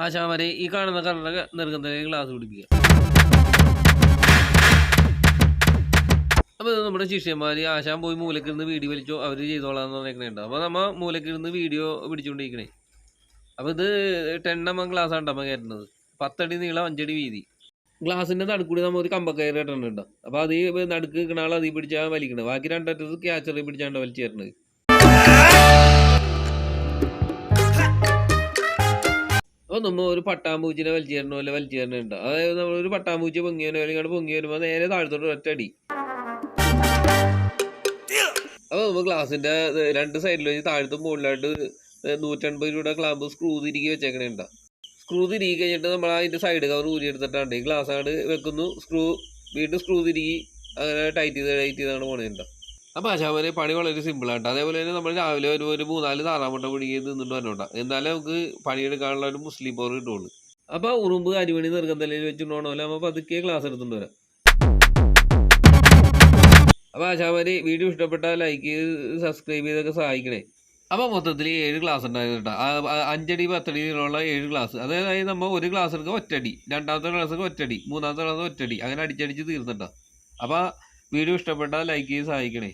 ആശാമാരെ ഈ കാണുന്ന കറണ്ട നെറുകന്തലേക്ക് ഗ്ലാസ് പിടിപ്പിക്കുക. അപ്പോൾ ഇത് നമ്മുടെ ശിഷ്യന്മാർ ആശാൻ പോയി മൂലക്കിരുന്ന് വീഡിയോ വലിച്ചോ അവർ ചെയ്തോളാന്ന് പറഞ്ഞേക്കണേണ്ട. അപ്പോൾ നമ്മൾ മൂലക്കിരുന്ന് വീഡിയോ പിടിച്ചുകൊണ്ടിരിക്കണേ. അപ്പോൾ ഇത് 10mm ഗ്ലാസ് ആണ് നമ്മൾ കയറ്റുന്നത്. 10 അടി നീളം 5 അടി വീതി. ഗ്ലാസിൻ്റെ നടുക്കൂടി നമ്മൾ ഒരു കമ്പക്കയറി ഇട്ടിട്ടുണ്ട്. അപ്പോൾ അത് ഈ നടുക്ക് നിൽക്കണ ആൾ അതിൽ പിടിച്ചാൽ വലിക്കണത്. ബാക്കി രണ്ടറ്റത്ത് ക്യാച്ചറിൽ പിടിച്ചാണ്ട് വലിച്ചു തരുന്നത്. അപ്പോൾ നമ്മൾ ഒരു പട്ടാമ്പൂച്ചിനെ വലിച്ചു തരണ പോലെ വലിച്ചു തരണുണ്ട്. അതായത് നമ്മളൊരു പട്ടാമ്പൂച്ചി പൊങ്ങിയനോ അല്ലെങ്കിൽ പൊങ്ങി വരുമ്പോൾ നേരെ താഴത്തോട്ട് ഒറ്റടി. അപ്പോൾ നമ്മൾ ഗ്ലാസിൻ്റെ 2 സൈഡിൽ വെച്ച് താഴത്തും മുകളിലായിട്ട് 150 രൂപയുടെ ക്ലാമ്പ് സ്ക്രൂ തിരികെ വെച്ചേക്കണുണ്ട്. സ്ക്രൂ തിരികെ കഴിഞ്ഞിട്ട് നമ്മൾ അതിൻ്റെ സൈഡ് കവർ ഊരി എടുത്തിട്ടാണ്ട് ഈ ഗ്ലാസ് ആണ് വെക്കുന്നു. വീണ്ടും സ്ക്രൂ തിരികെ അങ്ങനെ ടൈറ്റ് ചെയ്താണ് പോണേണ്ട. അപ്പോൾ ആശാമാരെ പണി വളരെ സിമ്പിളാണ്. അതേപോലെ തന്നെ നമ്മൾ രാവിലെ ഒരു 3-4 താറാമുട്ട പിടിക്കുക നിന്നിട്ട് വന്നോണ്ട. എന്നാലേ നമുക്ക് പണിയെടുക്കാനുള്ള ഒരു മുസ്ലിം പവർ കിട്ടുള്ളൂ. അപ്പോൾ ഉറുമ്പ് അരിമണി നെറുകന്തലയിൽ വെച്ചിട്ടുണ്ടോണല്ലോ അപ്പോൾ പതുക്കെ ക്ലാസ് എടുത്തുകൊണ്ട് വരാം. അപ്പോൾ ആശാമാര് വീഡിയോ ഇഷ്ടപ്പെട്ടാൽ ലൈക്ക് ചെയ്ത് സബ്സ്ക്രൈബ് ചെയ്തൊക്കെ സഹായിക്കണേ. അപ്പോൾ മൊത്തത്തിൽ 7 ക്ലാസ് ഉണ്ടായിരുന്നു കേട്ടോ. 5 അടി 10 അടിയിലുള്ള 7 ക്ലാസ്. അതായത് നമ്മൾ ഒരു ക്ലാസ് എടുക്കുക ഒറ്റടി, രണ്ടാമത്തെ ക്ലാസ് എടുക്കുക ഒറ്റടി, മൂന്നാമത്തെ ക്ലാസ് ഒറ്റടി, അങ്ങനെ അടിച്ചടിച്ച് തീർന്നിട്ടാ. അപ്പോൾ വീഡിയോ ഇഷ്ടപ്പെട്ടാൽ ലൈക്ക് ചെയ്ത് സഹായിക്കണേ.